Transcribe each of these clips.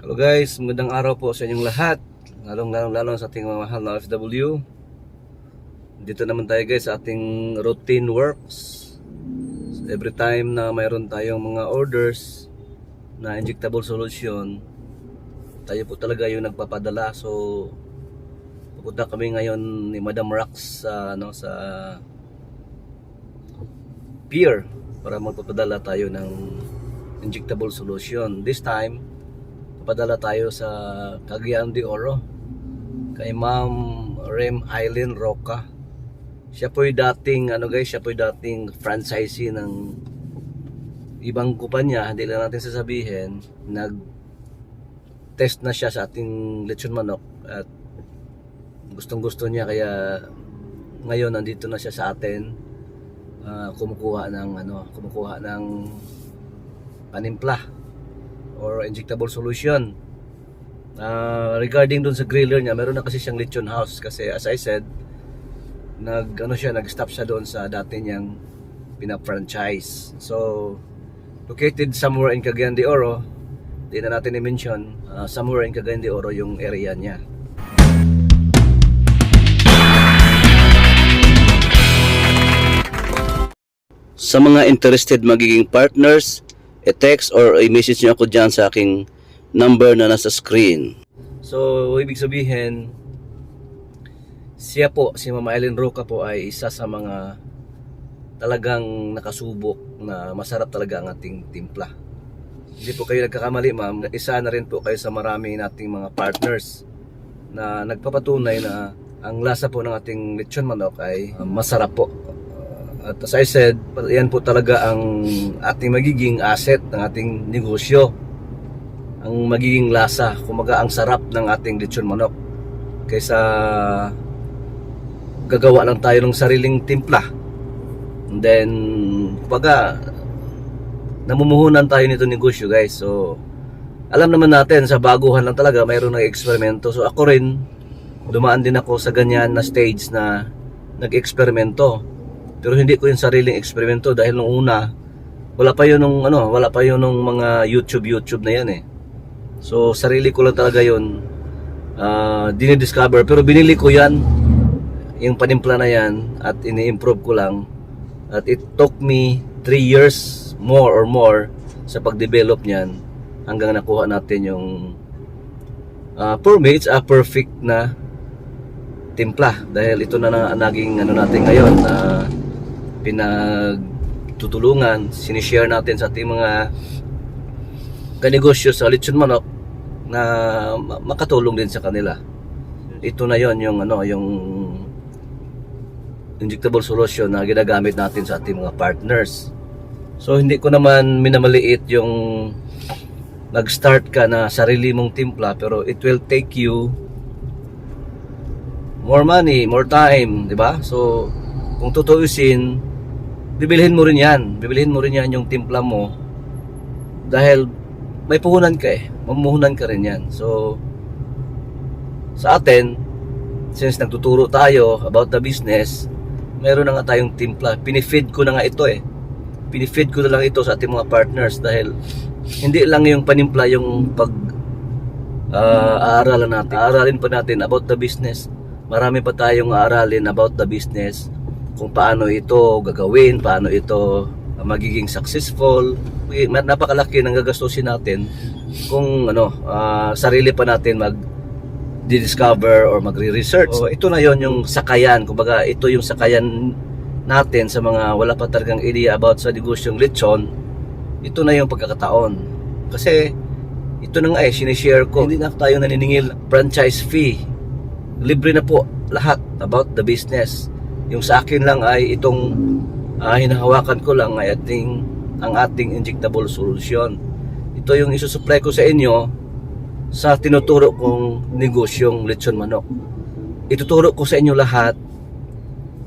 Hello guys, magandang araw po sa inyong lahat. Lalong sa ating mga mahal na OFW. Dito naman tayo guys sa ating routine works. So, every time na mayroon tayong mga orders na injectable solution, tayo po talaga yung nagpapadala. So pupunta kami ngayon ni Madam Rax sa pier para magpapadala tayo ng injectable solution. This time padala tayo sa Cagayan de Oro kay Ma'am Rem Eileen Roca. Siya po yung dating franchisee ng ibang kumpanya. Hindi lang natin sasabihin. Nag-test na siya sa ating lechon manok at gustong-gusto niya, kaya ngayon nandito na siya sa atin, kumukuha ng panimpla or injectable solution. Regarding dun sa griller niya, meron na kasi siyang lechon house kasi as I said, nag-stop siya doon sa dati niyang pina-franchise. So located somewhere in Cagayan de Oro. Di na natin i-mention, somewhere in Cagayan de Oro yung area niya. Sa mga interested magiging partners, i-text or i-message nyo ako dyan sa aking number na nasa screen. So, ibig sabihin, si Mama Eileen Roca po ay isa sa mga talagang nakasubok na masarap talaga ang ating timpla. Hindi po kayo nagkakamali, ma'am. Isa na rin po kayo sa marami nating mga partners na nagpapatunay na ang lasa po ng ating lechon manok ay masarap po. At as I said, yan po talaga ang ating magiging asset ng ating negosyo. Ang magiging lasa, kumaga ang sarap ng ating lechon manok. Kaysa gagawa lang tayo ng sariling timpla. And then, kumaga, namumuhunan tayo nito negosyo guys. So, alam naman natin sa baguhan lang talaga, mayroong nag-eksperimento. So ako rin, dumaan din ako sa ganyan na stage na nag-eksperimento. Pero hindi ko yung sariling eksperimento dahil nung una wala pa yun nung mga YouTube na yan eh. So sarili ko lang talaga yun dinidiscover, pero binili ko yan, yung panimpla na yan, at ini-improve ko lang. At it took me 3 years more sa pag-develop niyan hanggang nakuha natin yung for me it's a perfect na timpla, dahil ito na naging natin ngayon na pinagtutulungan, sinishare natin sa ating mga kanegosyo sa lechon manok na makatulong din sa kanila. Ito na yon yung injectable solution na ginagamit natin sa ating mga partners. So hindi ko naman minamaliit yung nag-start ka na sarili mong timpla, pero it will take you more money, more time, di ba? So kung tutuusin, bibilhin mo rin yan yung timpla mo, dahil may puhunan ka mamuhunan ka rin yan. So sa atin, since nagtuturo tayo about the business, meron na nga tayong timpla. Pinifeed ko na nga ito pinifeed ko na lang ito sa ating mga partners, dahil hindi lang yung panimpla yung aaralan natin. Aaralin pa natin about the business. Marami pa tayong aaralin about the business, kung paano ito gagawin, paano ito magiging successful. Napakalaki ng gagastusin natin kung sarili pa natin mag-discover or magre-research. So, ito na yon yung sakayan. Kumbaga, ito yung sakayan natin sa mga wala pa talagang idea about sa negosyong lechon. Ito na yung pagkakataon. Kasi ito na nga sinishare ko. Hindi na tayo naniningil franchise fee. Libre na po lahat about the business. Yung sa akin lang ay itong hinahawakan ko lang ay ang ating injectable solution. Ito yung isusupply ko sa inyo sa tinuturo kong negosyong lechon manok. Ituturo ko sa inyo lahat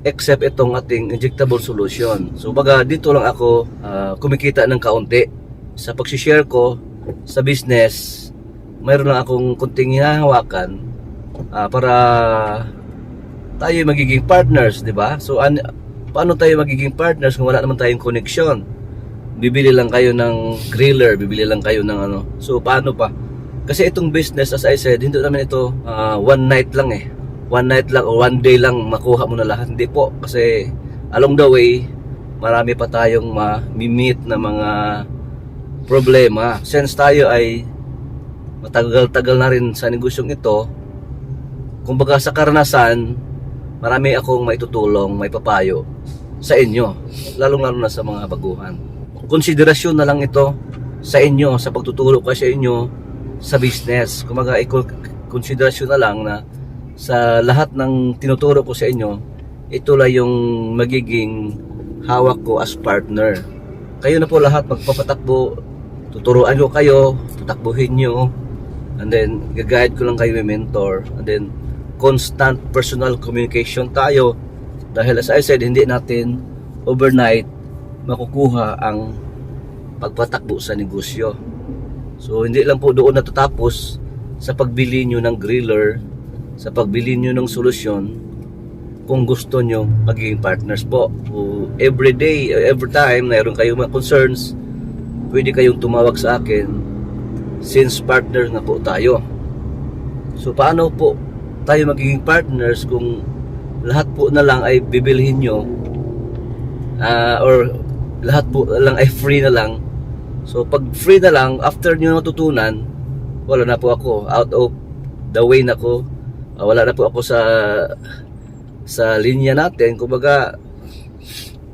except itong ating injectable solution. So baga dito lang ako kumikita ng kaunti. Sa pag-share ko sa business, mayroon lang akong kunting hinahawakan para tayo magiging partners, di ba? So paano tayo magiging partners kung wala naman tayong connection? Bibili lang kayo ng griller, bibili lang kayo ng So paano pa Kasi itong business, as I said, hindi naman ito one night lang eh. One night lang o one day lang makuha mo na lahat. Hindi po. Kasi along the way, marami pa tayong ma-meet na mga problema. Since tayo ay matagal-tagal na rin sa negosyong ito, kumbaga sa karanasan, marami akong maitutulong, may papayo sa inyo. Lalong-lalo na sa mga baguhan. Konsiderasyon na lang ito sa inyo, sa pagtuturo ko sa inyo sa business. Kumaga, konsiderasyon na lang na sa lahat ng tinuturo ko sa inyo, ito lang yung magiging hawak ko as partner. Kayo na po lahat magpapatakbo, tuturuan ko kayo, tatakbuhin nyo, and then gagayad ko lang kayo, may mentor, and then constant personal communication tayo, dahil as I said, hindi natin overnight makukuha ang pagpatakbo sa negosyo. So hindi lang po doon natatapos sa pagbili nyo ng griller, sa pagbili nyo ng solusyon. Kung gusto nyo magiging partners po, so, every day, every time mayroon kayong mga concerns, pwede kayong tumawag sa akin, since partner na po tayo. So paano po tayo magiging partners kung lahat po na lang ay bibilhin nyo, or lahat po lang ay free na lang? So pag free na lang, after nyo natutunan, wala na po ako, out of the way na ko, wala na po ako sa linya natin. Kumbaga,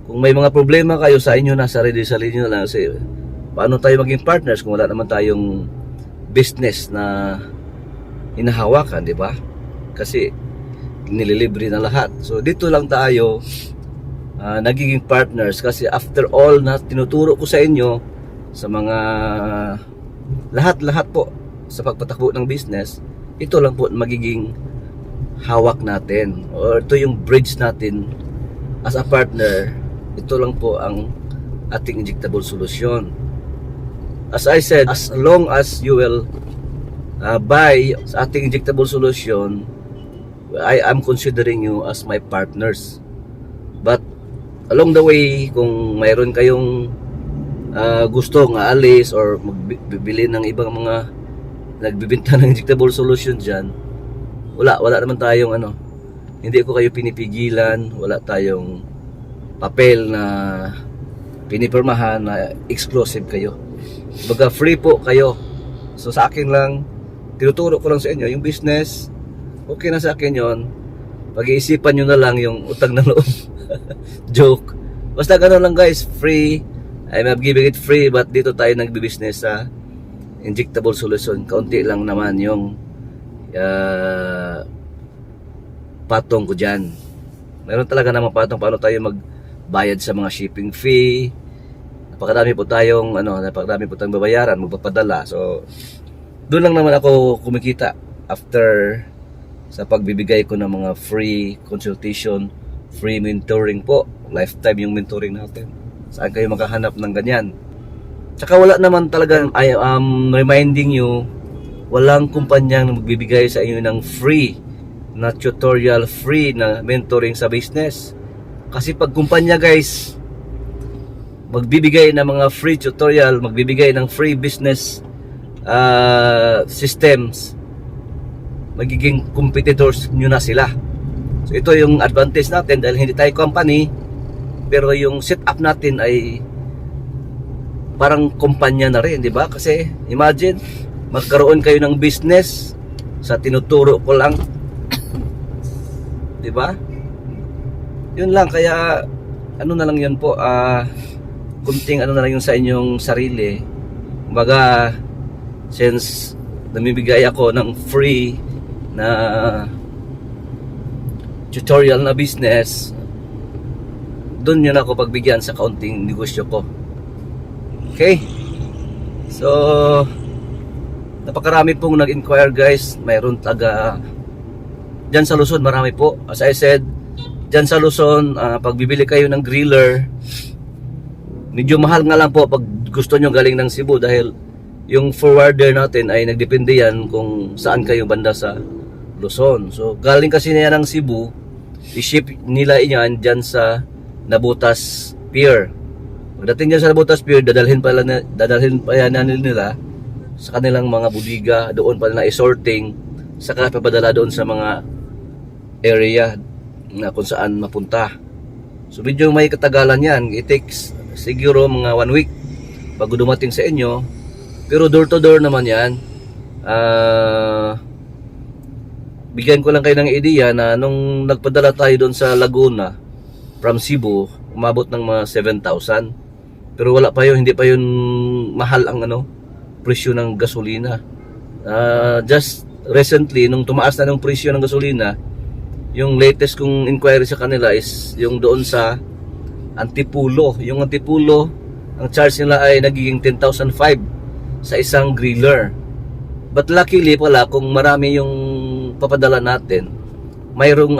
kung may mga problema kayo sa inyo na, sarili sa linya na, kasi paano tayo maging partners kung wala naman tayong business na hinahawakan, di ba? Kasi nililibre na lahat. So dito lang tayo nagiging partners, kasi after all na tinuturo ko sa inyo, sa mga lahat-lahat po sa pagpatakbo ng business, ito lang po magiging hawak natin, or ito yung bridge natin as a partner. Ito lang po ang ating injectable solution. As I said, as long as you will buy sa ating injectable solution, I am considering you as my partners. But along the way, kung mayroon kayong gusto nga alis or magbibili ng ibang mga nagbibenta ng injectable solution dyan, wala naman tayong hindi ko kayo pinipigilan, wala tayong papel na pinipirmahan na exclusive kayo. Baga free po kayo. So sa akin lang, tinuturo ko lang sa inyo yung business. Okay na sa akin yon. Pag-iisipan nyo na lang yung utang na loob. Joke. Basta gano'n lang guys, free. I'm giving it free, but dito tayo nagbi-business sa injectable solution. Kaunti lang naman yung patong ko dyan. Meron talaga naman patong paano tayo magbayad sa mga shipping fee. Napakadami po tayong babayaran, magpapadala. So doon lang naman ako kumikita after sa pagbibigay ko ng mga free consultation, free mentoring po. Lifetime yung mentoring natin. Saan kayo makahanap ng ganyan? Tsaka wala naman talaga, I am reminding you, walang kumpanyang magbibigay sa inyo ng free na tutorial, free na mentoring sa business. Kasi pag kumpanya guys, magbibigay ng mga free tutorial, magbibigay ng free business systems, magiging competitors nyo na sila. So ito yung advantage natin dahil hindi tayo company, pero yung setup natin ay parang kumpanya na rin, di ba? Kasi imagine, magkaroon kayo ng business sa tinuturo ko lang. Di ba? Yun lang, kaya ano na lang yun po, kunting na lang yun sa inyong sarili. Kumbaga, since namibigay ako ng free na tutorial na business, doon yun ako pagbigyan sa kaunting negosyo ko. Okay? So, napakarami pong nag-inquire guys. Mayroon taga dyan sa Luzon, marami po. As I said, dyan sa Luzon, pag bibili kayo ng griller, medyo mahal nga lang po pag gusto nyo galing ng Cebu, dahil yung forwarder natin ay nagdepende yan kung saan kayo banda sa Luzon. So galing kasi niya ng Cebu, i-ship nila yan dyan sa Nabutas Pier. Pagdating dyan sa Nabutas Pier, dadalhin pa yan nila sa kanilang mga budiga, doon pa nila i-sorting, saka papadala doon sa mga area na kung saan mapunta. So medyo may katagalan yan. It takes siguro mga 1 week bago dumating sa inyo. Pero door to door naman yan. Bigyan ko lang kayo ng idea na nung nagpadala tayo doon sa Laguna from Cebu, umabot ng mga 7,000. Pero wala pa yun, hindi pa yun mahal ang presyo ng gasolina. Just recently, nung tumaas na ng presyo ng gasolina, yung latest kong inquiry sa kanila is yung doon sa Antipulo. Yung Antipulo, ang charge nila ay nagiging 10,500 sa isang griller. But luckily pala, kung marami yung papadala natin, mayroong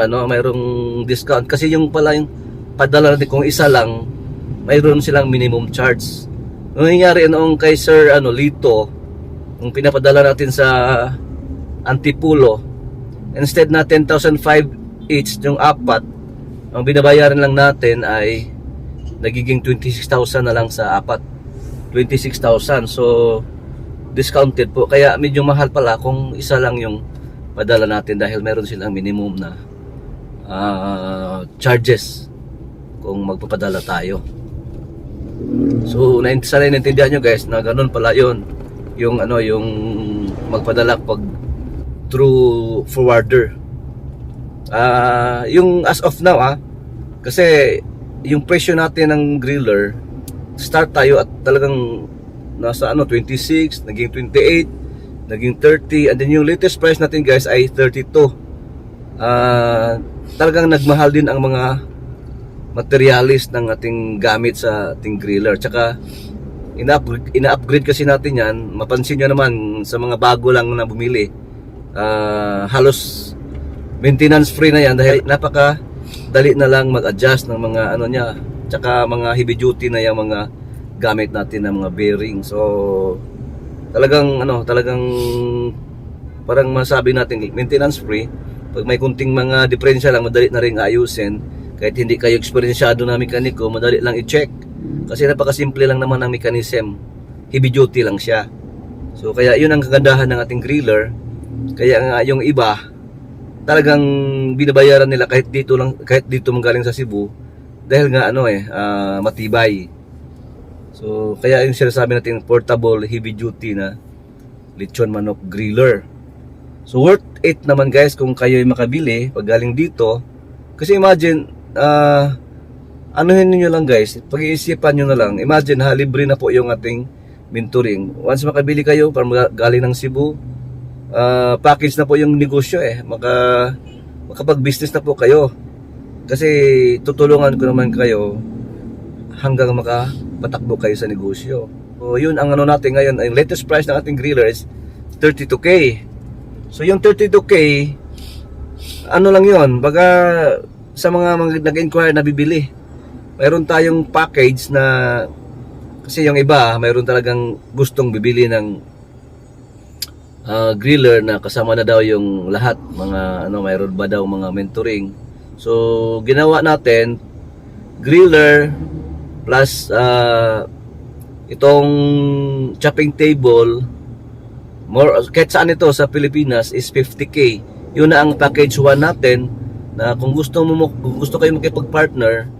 discount. Kasi yung pala yung padala natin, kung isa lang, mayroon silang minimum charge. Nung nangyari noong kay Sir Lito, nung pinapadala natin sa Antipulo, instead na 10,500 each, yung apat, ang binabayaran lang natin ay nagiging 26,000 na lang sa apat. 26,000. So discounted po. Kaya medyo mahal pala kung isa lang yung padala natin dahil meron silang minimum na charges kung magpapadala tayo. So sana naintindihan nyo guys na ganun pala yun. Yung yung magpadala pag through forwarder. Yung as of now kasi yung presyo natin ng griller, start tayo at talagang nasa 26, naging 28, naging 30, and then yung latest price natin guys ay 32. Talagang nagmahal din ang mga materialis ng ating gamit sa ating griller. Tsaka ina-upgrade kasi natin yan. Mapansin nyo naman sa mga bago lang na bumili, halos maintenance free na yan dahil napaka dali na lang mag-adjust ng mga niya, tsaka mga heavy duty na yung mga gamit natin ng mga bearing. So talagang parang masabi natin maintenance free. Pag may kunting mga diferensya lang, madali na rin ayusin. Kahit hindi kayo eksperyensyado na mekaniko, madali lang i-check kasi napakasimple lang naman ang mechanism. Heavy duty lang siya. So kaya yun ang kagandahan ng ating griller. Kaya nga yung iba talagang binabayaran nila kahit dito manggaling sa Cebu dahil nga matibay. So kaya yung sinasabi natin portable heavy duty na lechon manok griller. So worth it naman guys kung kayo ay makabili pag galing dito. Kasi imagine anuhin niyo lang guys, pag-iisipan niyo na lang. Imagine libre na po yung ating mentoring. Once makabili kayo para galing ng Cebu, package na po yung negosyo makapag-business na po kayo. Kasi tutulungan ko naman kayo hanggang makapatakbo kayo sa negosyo. So yun ang natin ngayon. Ang latest price ng ating griller is 32K. So yung 32K, lang yun, baga sa mga nag-inquire na bibili, mayroon tayong package na, kasi yung iba mayroon talagang gustong bibili ng griller na kasama na daw yung lahat, mga mayroon ba daw mga mentoring. So ginawa natin griller plus itong chopping table, kahit saan ito sa Pilipinas is 50K. Yun na ang package 1 natin, na kung gusto kayo makipag-partner,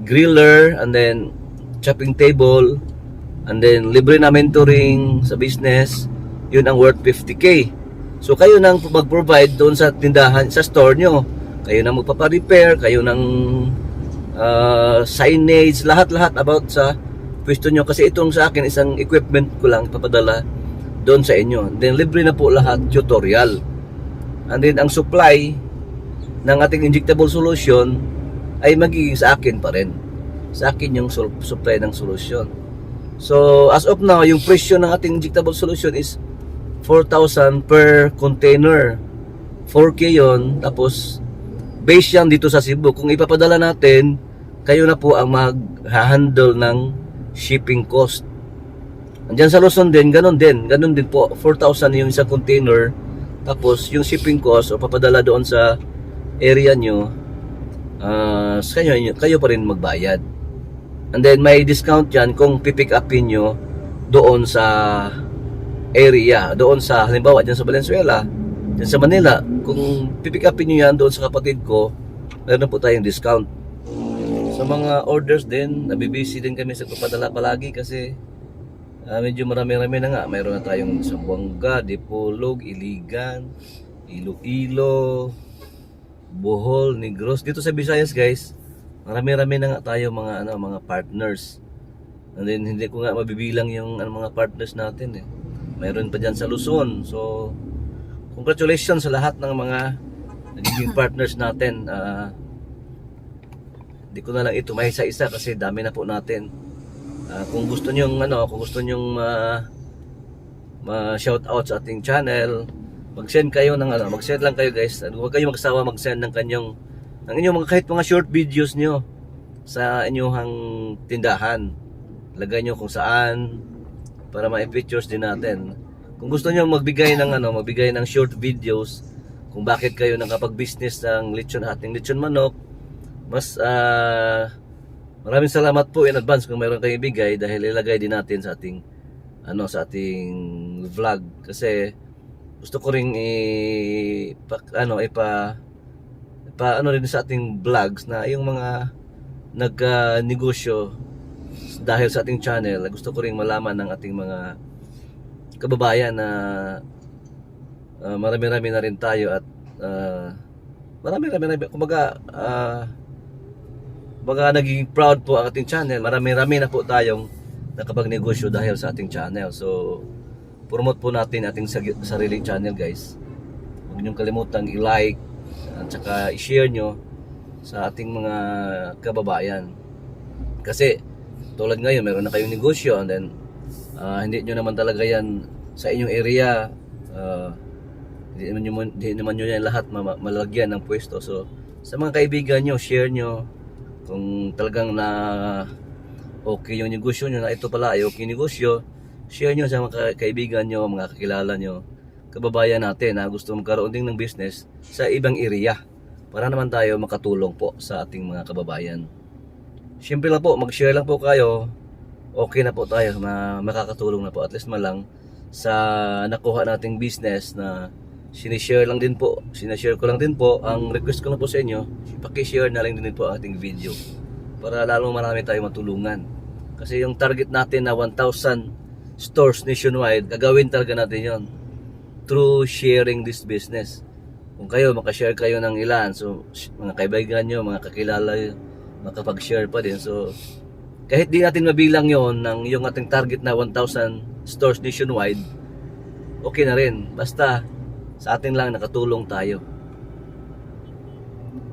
griller and then chopping table and then libre na mentoring sa business, yun ang worth 50K. So kayo nang mag-provide doon sa tindahan, sa store nyo. Kayo nang magpapa-repair, kayo nang signage, lahat-lahat about sa pwesto nyo. Kasi itong sa akin, isang equipment ko lang papadala doon sa inyo. Then libre na po lahat, tutorial. And then ang supply ng ating injectable solution ay magiging sa akin pa rin. Sa akin yung supply ng solution. So as of now, yung presyo ng ating injectable solution is 4,000 per container. 4K yun. Tapos base yan dito sa Cebu. Kung ipapadala natin, kayo na po ang mag-handle ng shipping cost. Andiyan sa Luzon din, ganun din po, 4,000 yung isang container. Tapos yung shipping cost o papadala doon sa area nyo, kayo pa rin magbayad. And then may discount yan kung pipick upin nyo doon sa area doon sa, halimbawa dyan sa Valenzuela, dyan sa Manila. Kung pipick upin nyo yan doon sa kapatid ko, meron po tayong discount. Sa mga orders din, nabibisi din kami sa papadala palagi kasi medyo marami-rami na nga. Mayroon na tayong Zamboanga, Dipolog, Iligan, Iloilo, Bohol, Negros. Dito sa Visayas guys, marami-rami na nga tayo mga partners. And then hindi ko nga mabibilang yung mga partners natin eh. Mayroon pa dyan sa Luzon. So congratulations sa lahat ng mga nagiging partners natin. Hindi ko na lang ito may isa-isa kasi dami na po natin. Kung gusto niyo ma-shout out sa ating channel, mag-send kayo ng mag-send lang kayo guys. Huwag kayong magsawa mag-send ng inyong kahit mga short videos niyo sa inyong tindahan. Lagay niyo kung saan para ma-pictures din natin. Kung gusto niyo magbigay ng short videos kung bakit kayo nakapag-business ng ating lechon manok, mas maraming salamat po in advance kung mayroon kayong ibigay dahil ilagay din natin sa ating vlog kasi gusto ko ring rin sa ating vlogs na yung mga nag-negosyo dahil sa ating channel. Gusto ko ring malaman ng ating mga kababayan na marami-rami na rin tayo at marami-rami kumbaga naging proud po ang ating channel. Marami-rami na po tayong nakapagnegosyo dahil sa ating channel. So promote po natin ating sariling channel guys. Huwag niyong kalimutang i-like at saka i-share nyo sa ating mga kababayan. Kasi tulad ngayon meron na kayong negosyo and then hindi nyo naman talaga yan sa inyong area, hindi naman nyo yan lahat malagyan ng pwesto. So sa mga kaibigan nyo, share nyo kung talagang na okay yung negosyo nyo, na ito pala ay okay negosyo. Share nyo sa mga kaibigan nyo, mga kakilala nyo, kababayan natin na gusto magkaroon din ng business sa ibang area para naman tayo makatulong po sa ating mga kababayan. Siyempre lang po, mag-share lang po kayo, okay na po tayo, makakatulong na po at least malang sa nakuha nating business na sinishare ko lang din po. Ang request ko lang po sa inyo, paki-share na lang din po ang ating video para lalong marami tayong matulungan. Kasi yung target natin na 1,000 stores nationwide, gagawin talaga natin yon through sharing this business. Kung kayo, makashare kayo ng ilan, so mga kaibigan nyo, mga kakilala nyo, makapag-share pa din. So kahit di natin mabilang yon ng yung ating target na 1,000 stores nationwide, okay na rin. Basta sa atin lang nakatulong tayo.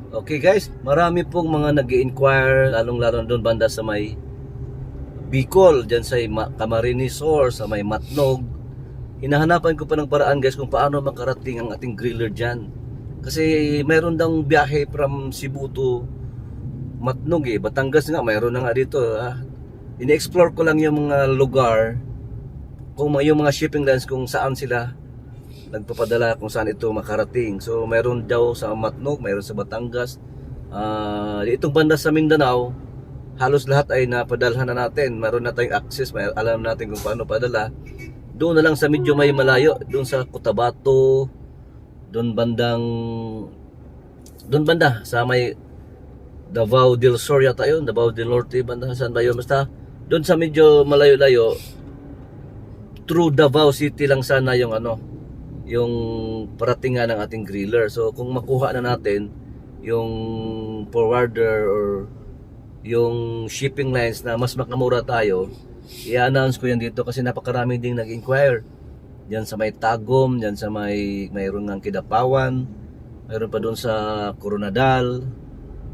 Okay guys, marami pong mga nag-i-inquire, lalong-lalo doon banda sa may Bicol, dyan sa Camarines Sur, sa may Matnog. Hinahanapan ko pa ng paraan guys kung paano makarating ang ating griller dyan. Kasi mayroon daw biyahe from Cebu to Matnog Batangas nga, mayroon na nga dito. Ine-explore ko lang yung mga lugar, yung mga shipping lines kung saan sila nagpapadala, kung saan ito makarating. So mayroon daw sa Matnog, mayroon sa Batangas. Itong banda sa Mindanao, halos lahat ay napadalhan na natin. Mayroon na tayong access, alam natin kung paano padala. Doon na lang sa medyo may malayo, doon sa Cotabato, doon banda sa may Davao del Sur yata yun, Davao del Norte, banda saan ba yun? Basta doon sa medyo malayo-layo, through Davao City lang sana yung yung paratingan ng ating griller. So kung makuha na natin yung forwarder or yung shipping lines na mas makamura tayo, i-announce ko yan dito kasi napakarami ding nag-inquire. Diyan sa may Tagum, diyan sa mayroon ng Kidapawan, mayroon pa doon sa Coronadal,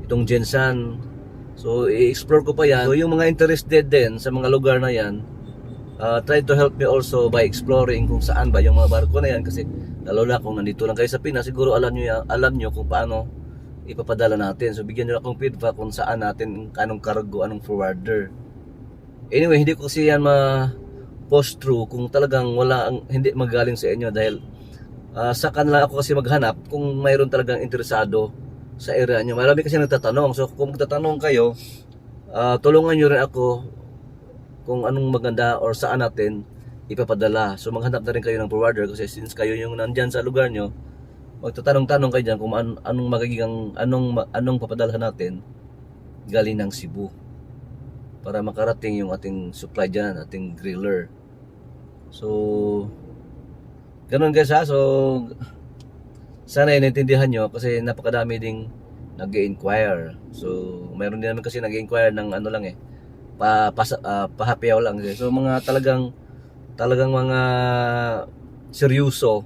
itong Jensan. So i-explore ko pa yan. So yung mga interested din sa mga lugar na yan, try to help me also by exploring kung saan ba yung mga barko na yan. Kasi lalo na kung nandito lang kayo sa Pinas, siguro alam nyo kung paano ipapadala natin. So bigyan nyo akong feedback kung saan natin, anong cargo, anong forwarder. Anyway, hindi ko kasi yan ma-post through kung talagang hindi magaling sa inyo dahil sa kanila ako kasi maghanap kung mayroon talagang interesado sa area nyo. Marami kasi nagtatanong. So kung magtatanong kayo, tulungan nyo rin ako kung anong maganda or saan natin ipapadala. So maghanap na rin kayo ng forwarder kasi since kayo yung nandyan sa lugar nyo, magtatanong-tanong kayo dyan kung anong papadalhan natin galing ng Cebu para makarating yung ating supply dyan, ating griller. So ganun guys ha. So sana inintindihan nyo kasi napakadami ding nag-inquire. So mayroon din naman kasi nag-inquire ng ano lang pahapiyaw lang. So mga talagang mga seryoso,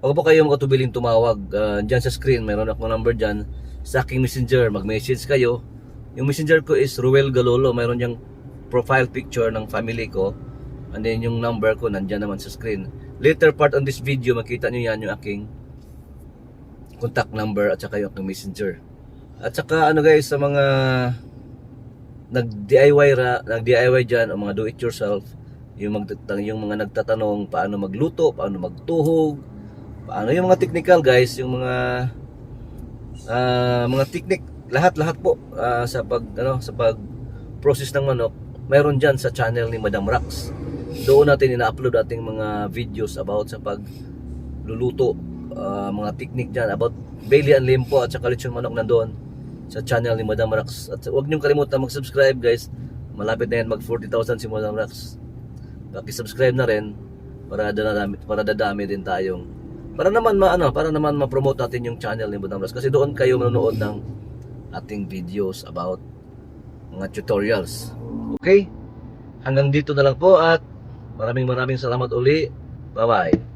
huwag po kayong matubiling tumawag. Dyan sa screen mayroon akong number dyan sa aking messenger, mag-message kayo. Yung messenger ko is Ruel Galolo. Mayroon diyang profile picture ng family ko, and then yung number ko nandyan naman sa screen. Later part on this video makita nyo yan, yung aking contact number at saka yung aking messenger. At saka ano guys, sa mga nag-DIY dyan o mga do it yourself, yung mga nagtatanong paano magluto, paano magtuhog, paano yung mga technical guys, yung mga technique, lahat po sa pag process ng manok, mayroon dyan sa channel ni Madam Rax. Doon natin ina-upload ating mga videos about sa pagluluto, mga technique dyan about Bailey and Limpo at saka lechon manok nandoon sa channel ni Madam Rax. At huwag niyong kalimutan mag-subscribe guys. Malapit na yan mag 40,000 si Madam Rax. Paki-subscribe na rin para dadami din tayong para naman ma-promote natin yung channel ni Madam Rax kasi doon kayo manonood ng ating videos about mga tutorials. Okay? Hanggang dito na lang po at maraming salamat uli. Bye-bye.